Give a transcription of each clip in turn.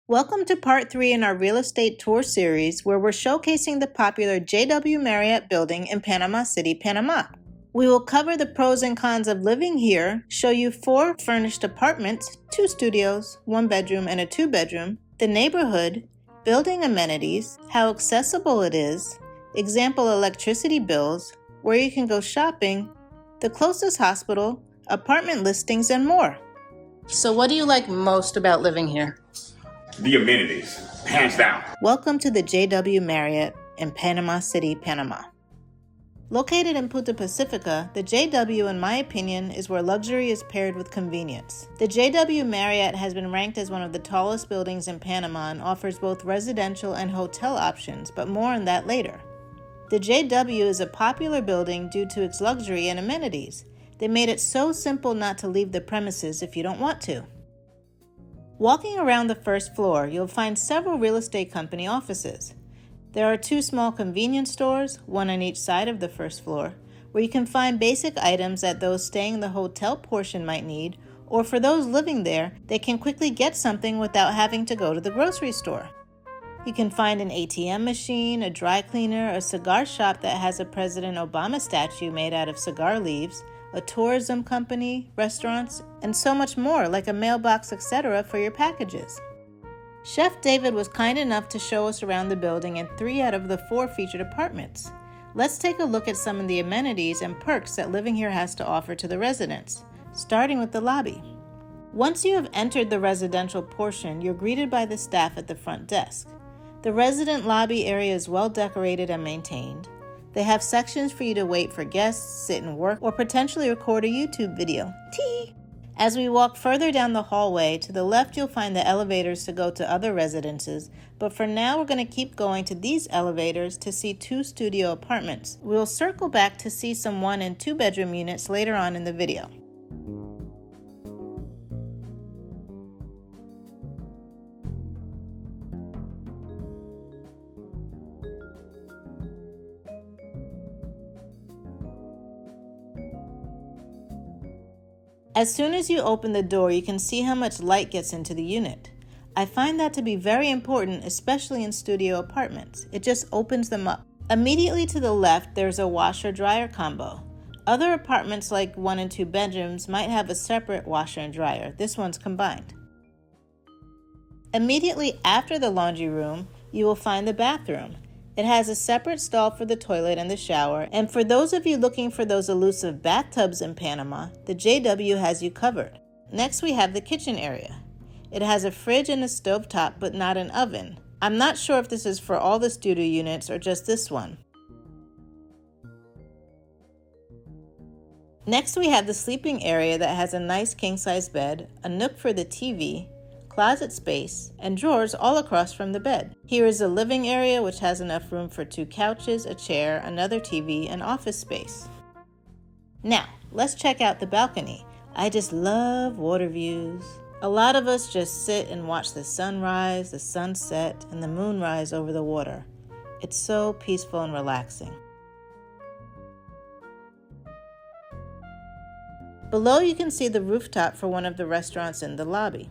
Welcome to part 3 in our real estate tour series where we're showcasing the popular JW Marriott building in Panama City, Panama. We will cover the pros and cons of living here, show you 4 furnished apartments, 2 studios, 1 bedroom and a 2 bedroom, the neighborhood, building amenities, how accessible it is, example electricity bills, where you can go shopping, the closest hospital, apartment listings, and more. So what do you like most about living here? The amenities, hands down. Welcome to the JW Marriott in Panama City, Panama. Located in Punta, Pacifica, the JW, in my opinion, is where luxury is paired with convenience. The JW Marriott has been ranked as one of the tallest buildings in Panama and offers both residential and hotel options, but more on that later. The JW is a popular building due to its luxury and amenities. They made it so simple not to leave the premises if you don't want to. Walking around the first floor, you'll find several real estate company offices. There are 2 small convenience stores, one on each side of the first floor, where you can find basic items that those staying in the hotel portion might need, or for those living there, they can quickly get something without having to go to the grocery store. You can find an ATM machine, a dry cleaner, a cigar shop that has a President Obama statue made out of cigar leaves, a tourism company, restaurants, and so much more, like a mailbox, etc. for your packages. Chef David was kind enough to show us around the building in 3 out of the 4 featured apartments. Let's take a look at some of the amenities and perks that living here has to offer to the residents, starting with the lobby. Once you have entered the residential portion, you're greeted by the staff at the front desk. The resident lobby area is well decorated and maintained. They have sections for you to wait for guests, sit and work, or potentially record a YouTube video. Tee! As we walk further down the hallway, to the left you'll find the elevators to go to other residences, but for now we're going to keep going to these elevators to see 2 studio apartments. We'll circle back to see some 1 and 2 bedroom units later on in the video. As soon as you open the door, you can see how much light gets into the unit. I find that to be very important, especially in studio apartments. It just opens them up. Immediately to the left, there's a washer-dryer combo. Other apartments like 1 and 2 bedrooms might have a separate washer and dryer. This one's combined. Immediately after the laundry room, you will find the bathroom. It has a separate stall for the toilet and the shower, and for those of you looking for those elusive bathtubs in Panama, the JW has you covered. Next we have the kitchen area. It has a fridge and a stovetop, but not an oven. I'm not sure if this is for all the studio units or just this one. Next we have the sleeping area that has a nice king-size bed, a nook for the TV, closet space, and drawers all across from the bed. Here is the living area, which has enough room for 2 couches, a chair, another TV, and office space. Now, let's check out the balcony. I just love water views. A lot of us just sit and watch the sunrise, the sunset, and the moonrise over the water. It's so peaceful and relaxing. Below you can see the rooftop for one of the restaurants in the lobby.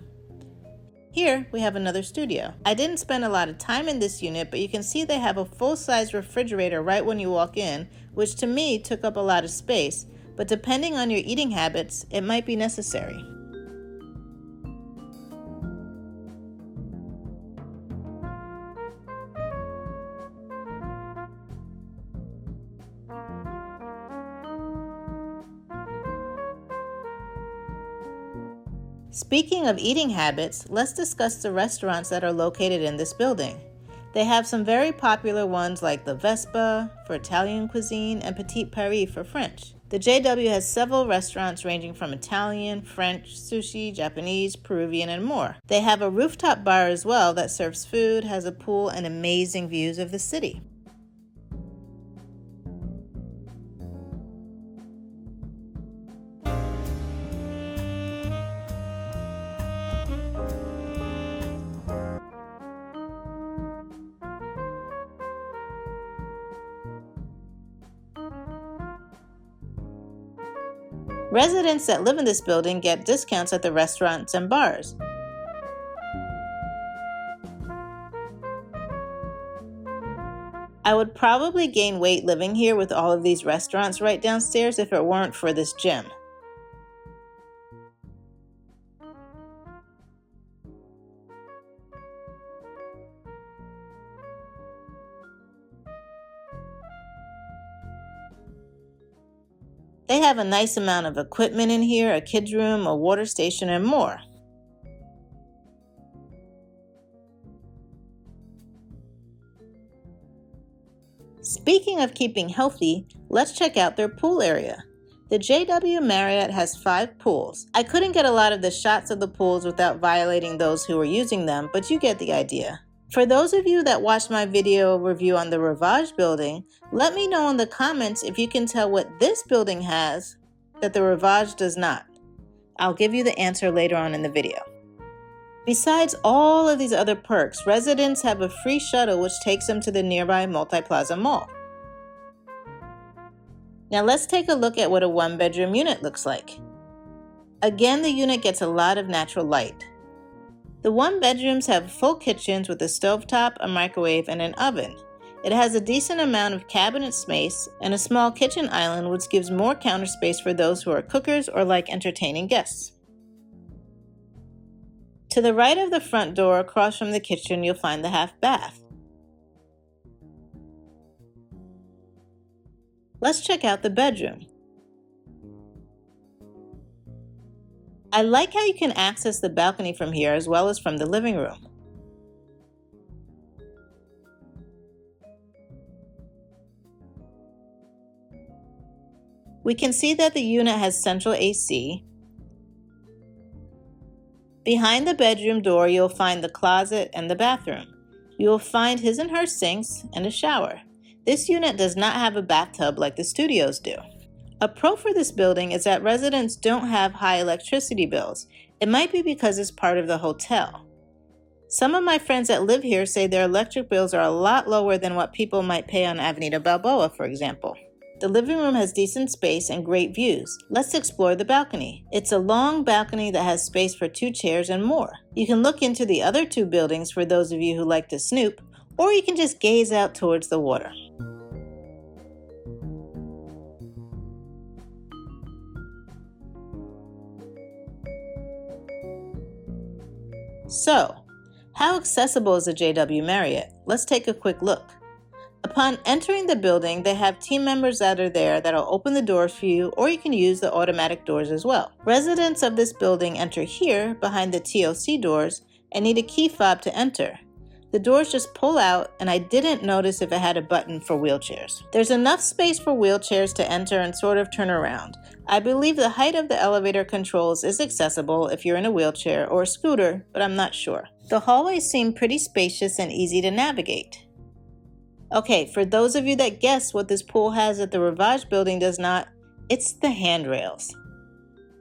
Here, we have another studio. I didn't spend a lot of time in this unit, but you can see they have a full-size refrigerator right when you walk in, which to me took up a lot of space, but depending on your eating habits, it might be necessary. Speaking of eating habits, let's discuss the restaurants that are located in this building. They have some very popular ones like the Vespa for Italian cuisine and Petit Paris for French. The JW has several restaurants ranging from Italian, French, sushi, Japanese, Peruvian, and more. They have a rooftop bar as well that serves food, has a pool, and amazing views of the city. Residents that live in this building get discounts at the restaurants and bars. I would probably gain weight living here with all of these restaurants right downstairs if it weren't for this gym. They have a nice amount of equipment in here, a kids room, a water station, and more. Speaking of keeping healthy, let's check out their pool area. The JW Marriott has 5 pools. I couldn't get a lot of the shots of the pools without violating those who were using them, but you get the idea. For those of you that watched my video review on the Rivage building, let me know in the comments if you can tell what this building has that the Rivage does not. I'll give you the answer later on in the video. Besides all of these other perks, residents have a free shuttle which takes them to the nearby Multi-Plaza Mall. Now let's take a look at what a 1-bedroom unit looks like. Again, the unit gets a lot of natural light. The 1-bedrooms have full kitchens with a stovetop, a microwave, and an oven. It has a decent amount of cabinet space and a small kitchen island which gives more counter space for those who are cookers or like entertaining guests. To the right of the front door, across from the kitchen, you'll find the half bath. Let's check out the bedroom. I like how you can access the balcony from here as well as from the living room. We can see that the unit has central AC. Behind the bedroom door, you'll find the closet and the bathroom. You will find his and her sinks and a shower. This unit does not have a bathtub like the studios do. A pro for this building is that residents don't have high electricity bills. It might be because it's part of the hotel. Some of my friends that live here say their electric bills are a lot lower than what people might pay on Avenida Balboa, for example. The living room has decent space and great views. Let's explore the balcony. It's a long balcony that has space for 2 chairs and more. You can look into the other 2 buildings for those of you who like to snoop, or you can just gaze out towards the water. So, how accessible is the JW Marriott? Let's take a quick look. Upon entering the building, they have team members that are there that'll open the doors for you, or you can use the automatic doors as well. Residents of this building enter here behind the TOC doors and need a key fob to enter. The doors just pull out, and I didn't notice if it had a button for wheelchairs. There's enough space for wheelchairs to enter and sort of turn around. I believe the height of the elevator controls is accessible if you're in a wheelchair or a scooter, but I'm not sure. The hallways seem pretty spacious and easy to navigate. Okay, for those of you that guess what this pool has that the Rivage building does not, it's the handrails.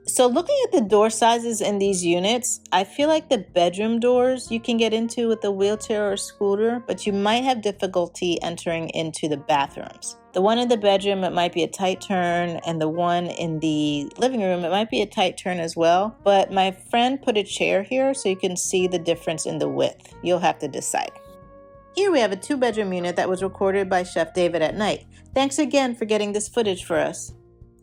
So looking at the door sizes in these units, I feel like the bedroom doors you can get into with a wheelchair or scooter, but you might have difficulty entering into the bathrooms. The one in the bedroom, it might be a tight turn, and the one in the living room, it might be a tight turn as well. But my friend put a chair here so you can see the difference in the width. You'll have to decide. Here we have a 2-bedroom unit that was recorded by Chef David at night. Thanks again for getting this footage for us.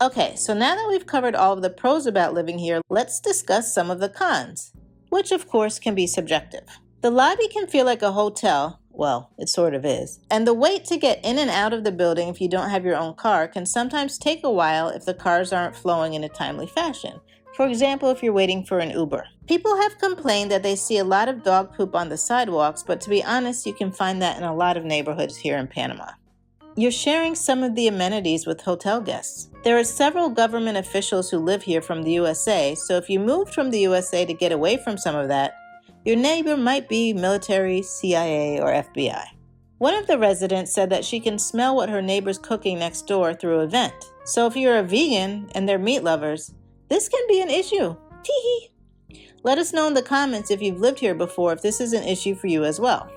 Okay, so now that we've covered all of the pros about living here, let's discuss some of the cons, which of course can be subjective. The lobby can feel like a hotel. Well, it sort of is. And the wait to get in and out of the building if you don't have your own car can sometimes take a while if the cars aren't flowing in a timely fashion. For example, if you're waiting for an Uber. People have complained that they see a lot of dog poop on the sidewalks, but to be honest, you can find that in a lot of neighborhoods here in Panama. You're sharing some of the amenities with hotel guests. There are several government officials who live here from the USA, so if you moved from the USA to get away from some of that, your neighbor might be military, CIA, or FBI. One of the residents said that she can smell what her neighbor's cooking next door through a vent. So if you're a vegan and they're meat lovers, this can be an issue. Tee-hee. Let us know in the comments if you've lived here before if this is an issue for you as well.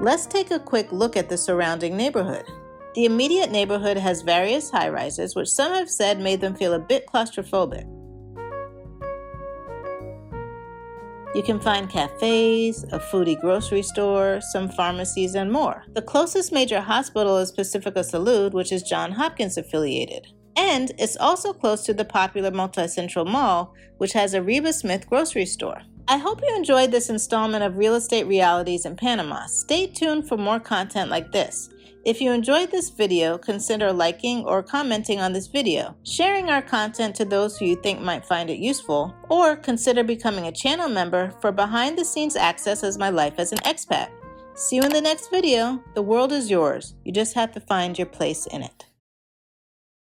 Let's take a quick look at the surrounding neighborhood. The immediate neighborhood has various high-rises, which some have said made them feel a bit claustrophobic. You can find cafes, a foodie grocery store, some pharmacies, and more. The closest major hospital is Pacifica Salud, which is Johns Hopkins affiliated. And it's also close to the popular Multi-Central Mall, which has a Reba Smith grocery store. I hope you enjoyed this installment of Real Estate Realities in Panama. Stay tuned for more content like this. If you enjoyed this video, consider liking or commenting on this video, sharing our content to those who you think might find it useful, or consider becoming a channel member for behind-the-scenes access as my life as an expat. See you in the next video. The world is yours. You just have to find your place in it.